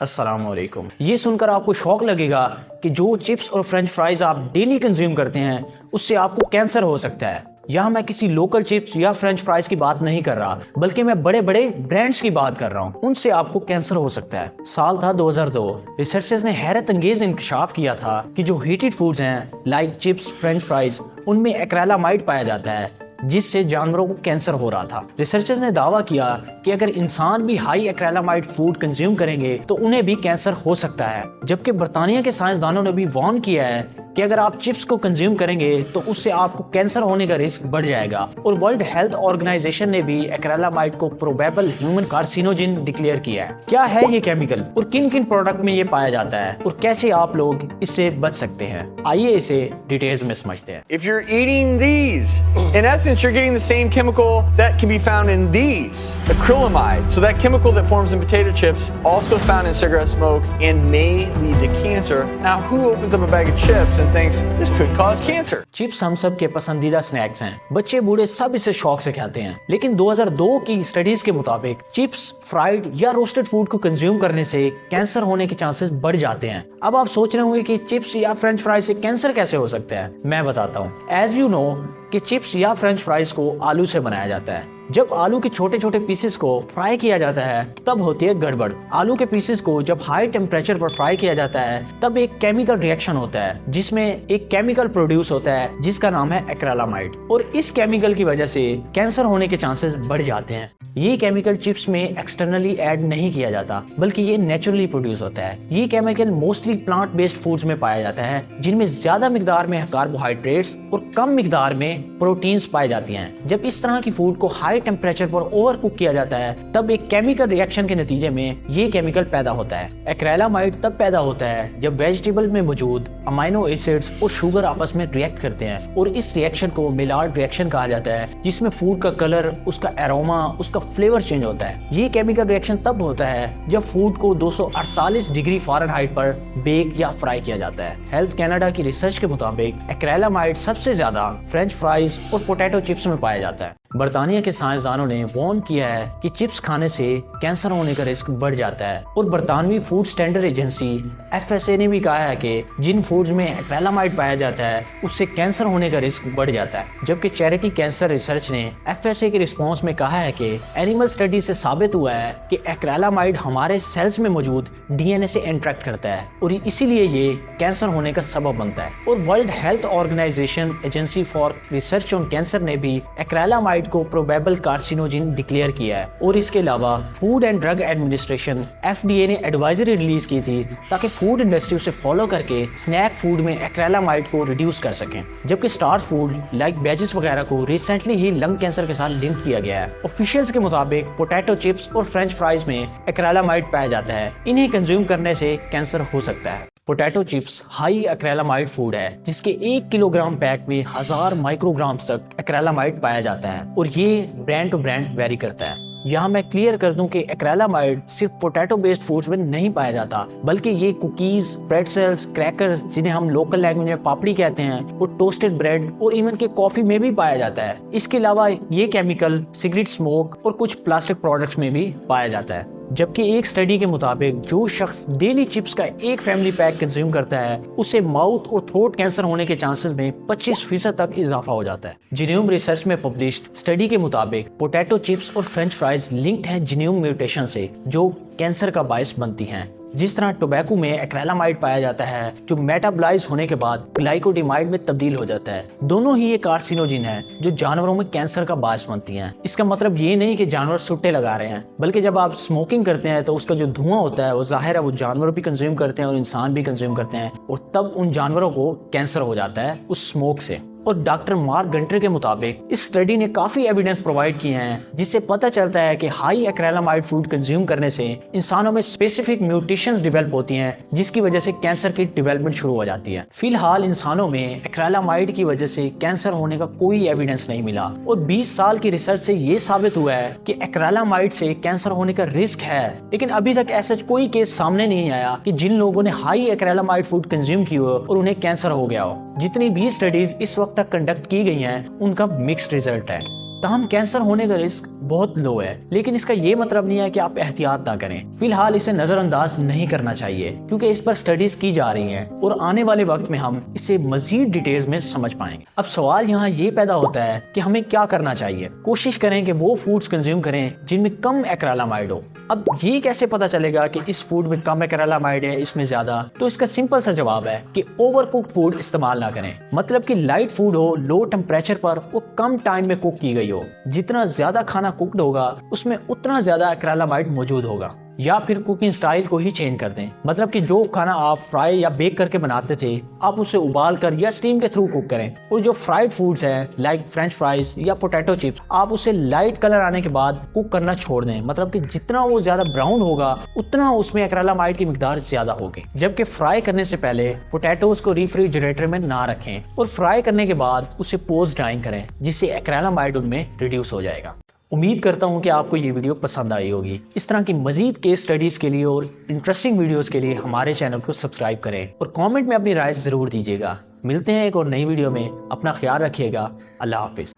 अस्सलामुअलैकुम। ये सुनकर आपको शौक लगेगा कि जो चिप्स और फ्रेंच फ्राइज आप डेली कंज्यूम करते हैं उससे आपको कैंसर हो सकता है। यहाँ मैं किसी लोकल चिप्स या फ्रेंच फ्राइज की बात नहीं कर रहा, बल्कि मैं बड़े बड़े ब्रांड्स की बात कर रहा हूँ। उनसे आपको कैंसर हो सकता है। साल था 2002। रिसर्चर्स ने हैरत अंगेज इंकशाफ किया था कि जो हीटेड फूड्स हैं लाइक चिप्स, फ्रेंच फ्राइज, उनमें एक्रेलामाइड पाया जाता है, जिससे जानवरों को कैंसर हो रहा था। रिसर्चर्स ने दावा किया कि अगर इंसान भी हाई एक्रेलामाइड फूड कंज्यूम करेंगे तो उन्हें भी कैंसर हो सकता है। जबकि बर्तानिया के साइंसदानों ने भी वार्न किया है कि अगर आप चिप्स को कंज्यूम करेंगे तो उससे आपको कैंसर होने का रिस्क बढ़ जाएगा। और वर्ल्ड हेल्थ ऑर्गेनाइजेशन ने भी एक्रेलामाइड को प्रोबेबल ह्यूमन कार्सिनोजेन डिक्लेयर किया है। क्या है ये केमिकल और किन किन प्रोडक्ट में ये पाया जाता है और कैसे आप लोग इससे बच सकते हैं, आइए इसे डिटेल्स में समझते हैं। If you're eating these, in essence, you're getting the same chemical that can be found in these, acrylamide. So that chemical that forms in potato chips, also found in cigarette smoke and may lead to cancer. Now, who opens up a bag of chips and thinks this could cause cancer? Chips हम सब के पसंदीदा snacks हैं। बच्चे बूढ़े सब इसे शौक से खाते हैं। लेकिन 2002 की स्टडीज के मुताबिक चिप्स, फ्राइड या रोस्टेड फूड को कंज्यूम करने से कैंसर होने के चांसेस बढ़ जाते हैं। अब आप सोच रहे होंगे कि चिप्स या फ्रेंच फ्राइज से कैंसर कैसे हो सकता है। मैं बताता हूँ। एज यू नो कि चिप्स या फ्रेंच फ्राइज को आलू से बनाया जाता है। जब आलू के छोटे छोटे पीसेस को फ्राई किया जाता है तब होती है गड़बड़। आलू के पीसेस को जब हाई टेम्परेचर पर फ्राई किया जाता है तब एक केमिकल रिएक्शन होता है जिसमें एक केमिकल प्रोड्यूस होता है जिसका नाम है एक्रेलामाइड। और इस केमिकल की वजह से कैंसर होने के चांसेस बढ़ जाते हैं। ये केमिकल चिप्स में एक्सटर्नली ऐड नहीं किया जाता, बल्कि ये नेचुरली प्रोड्यूस होता है। ये chemical mostly plant based foods में पाया जाता है जिनमें ज्यादा मिकदार में कार्बोहाइड्रेट्स और कम मिकदार में प्रोटीन्स पाई जाती हैं। जब इस तरह की फूड को हाई टेम्परेचर पर ओवर कुक किया जाता है तब एक केमिकल रिएक्शन के नतीजे में ये केमिकल पैदा होता है। एक्रेलामाइड तब पैदा होता है जब वेजिटेबल में मौजूद अमाइनो एसिड्स और शुगर आपस में रिएक्ट करते हैं और इस रिएक्शन को मेलार्ड रिएक्शन कहा जाता है, जिसमें फूड का कलर, उसका एरोमा, उसका फ्लेवर चेंज होता है। ये केमिकल रिएक्शन तब होता है जब फूड को 248 डिग्री फ़ारेनहाइट पर बेक या फ्राई किया जाता है। हेल्थ कनाडा की रिसर्च के मुताबिक एक्रेलामाइड सबसे ज्यादा फ्रेंच फ्राइज और पोटैटो चिप्स में पाया जाता है। बर्तानिया के साइंसदानों ने वार्न किया है कि चिप्स खाने से कैंसर होने का रिस्क बढ़ जाता है। और बर्तानवी फूड स्टैंडर्ड एजेंसी FSA ने भी कहा है कि जिन फूड्स में एक्रेलामाइड पाया जाता है उससे कैंसर होने का रिस्क बढ़ जाता है। जबकि चैरिटी कैंसर रिसर्च ने FSA के रिस्पॉन्स में कहा है कि एनिमल स्टडी से साबित हुआ है कि एक्रेलामाइड हमारे सेल्स में मौजूद DNA से इंटरेक्ट करता है और इसीलिए ये कैंसर होने का सबब बनता है। और World Health Organization agency for research on cancer ने भी एक्रेलामाइड को प्रोबेबल कार्सिनोजेन डिक्लेयर किया है। और इसके अलावा food and drug administration FDA ने एडवाइजरी रिलीज की थी ताकि फूड इंडस्ट्री उसे फॉलो करके स्नैक फूड में एक्रेलामाइड को रिड्यूस कर सकें। जबकि स्टार्च फूड लाइक वेजिस वगैरह को रिसेंटली ही लंग कैंसर के साथ लिंक किया गया है। ऑफिशियल्स के मुताबिक पोटैटो चिप्स और फ्रेंच फ्राइज में एक्रेलामाइड पाया जाता है। इन्हें कंज्यूम करने से कैंसर हो सकता है। पोटैटो चिप्स हाई एक्रेलामाइड फूड है जिसके 1 किलोग्राम पैक में 1000 माइक्रोग्राम तक एक्रेलामाइड पाया जाता है और ये ब्रांड टू ब्रांड वेरी करता है। यहाँ मैं क्लियर कर दूं कि एक्रेलामाइड सिर्फ पोटैटो बेस्ड फूड्स में नहीं पाया जाता, बल्कि ये कुकीज, प्रेटसेल्स, क्रैकर्स जिन्हें हम लोकल लैंग्वेज में पापड़ी कहते हैं, और टोस्टेड ब्रेड और इवन के कॉफी में भी पाया जाता है। इसके अलावा ये केमिकल सिगरेट स्मोक और कुछ प्लास्टिक प्रोडक्ट्स में भी पाया जाता है। जबकि एक स्टडी के मुताबिक जो शख्स डेली चिप्स का एक फैमिली पैक कंज्यूम करता है उसे माउथ और थ्रोट कैंसर होने के चांसेस में 25% तक इजाफा हो जाता है। जीनोम रिसर्च में पब्लिश्ड स्टडी के मुताबिक पोटैटो चिप्स और फ्रेंच फ्राइज लिंक्ड हैं जीनोम म्यूटेशन से जो कैंसर का बायस बनती हैं। जिस तरह टोबैको में एक्रेलामाइड पाया जाता है जो मेटाबोलाइज होने के बाद ग्लाइकोडिमाइड में तब्दील हो जाता है। दोनों ही ये कार्सिनोजिन है जो जानवरों में कैंसर का बायस बनती हैं। इसका मतलब ये नहीं कि जानवर सुट्टे लगा रहे हैं, बल्कि जब आप स्मोकिंग करते हैं तो उसका जो धुआं होता है वो जाहिर है वो जानवर भी कंज्यूम करते हैं और इंसान भी कंज्यूम करते हैं और तब उन जानवरों को कैंसर हो जाता है उस स्मोक से। और डॉक्टर मार्क गंटर के मुताबिक इस स्टडी ने काफी एविडेंस प्रोवाइड किए हैं जिससे पता चलता है कि हाई एक्रेलामाइड फूड कंज्यूम करने से इंसानों में स्पेसिफिक म्यूटेशंस डेवलप होती हैं जिसकी वजह से कैंसर की डेवलपमेंट शुरू हो जाती है। फिलहाल इंसानों में एक्रेलामाइड की वजह से कैंसर होने का कोई एविडेंस नहीं मिला और 20 साल की रिसर्च से ये साबित हुआ है कि एक्रेलामाइड से कैंसर होने का रिस्क है, लेकिन अभी तक ऐसा कोई केस सामने नहीं आया कि जिन लोगों ने हाई एक्रेलामाइड फूड कंज्यूम की हो और उन्हें कैंसर हो गया हो। जितनी भी स्टडीज इस वक्त तक कंडक्ट की गई हैं उनका मिक्स्ड रिजल्ट है। ताहम कैंसर होने का रिस्क बहुत लो है, लेकिन इसका ये मतलब नहीं है कि आप एहतियात ना करें। फिलहाल इसे नजरअंदाज नहीं करना चाहिए क्योंकि इस पर स्टडीज की जा रही हैं और आने वाले वक्त में हम इसे मजीद डिटेल्स में समझ पाएंगे। अब सवाल यहाँ ये पैदा होता है कि हमें क्या करना चाहिए। कोशिश करें कि वो फूड्स कंज्यूम करें जिनमें कम एक्रेलामाइड हो। अब ये कैसे पता चलेगा कि इस फूड में कम एक्रेलामाइड है, इसमें ज्यादा? तो इसका सिंपल सा जवाब है कि ओवर कुक्ड फूड इस्तेमाल ना करें। मतलब कि लाइट फूड हो, लो टेम्परेचर पर और कम टाइम में कुक की गई हो। जितना ज्यादा खाना कुक्ड होगा उसमें उतना ज्यादा एक्रेलामाइड मौजूद होगा। या फिर कुकिंग स्टाइल को ही चेंज कर दें। मतलब कि जो खाना आप फ्राई या बेक करके बनाते थे आप उसे उबाल कर या स्टीम के थ्रू कुक करें। और जो फ्राइड फूड्स हैं लाइक फ्रेंच फ्राइज या पोटैटो चिप्स, आप उसे लाइट कलर आने के बाद कुक करना छोड़ दें। मतलब कि जितना वो ज्यादा ब्राउन होगा उतना उसमें एक्रेलामाइड की मिकदार ज्यादा होगी। जबकि फ्राई करने से पहले पोटैटोज को रेफ्रिजरेटर में ना रखें और फ्राई करने के बाद उसे पोस्ट ड्राइंग करें, जिससे एक्रेलामाइड उनमें रिड्यूस हो जाएगा। उम्मीद करता हूं कि आपको ये वीडियो पसंद आई होगी। इस तरह की मजीद केस स्टडीज के लिए और इंटरेस्टिंग वीडियोस के लिए हमारे चैनल को सब्सक्राइब करें और कमेंट में अपनी राय जरूर दीजिएगा। मिलते हैं एक और नई वीडियो में। अपना ख्याल रखिएगा। अल्लाह हाफिज।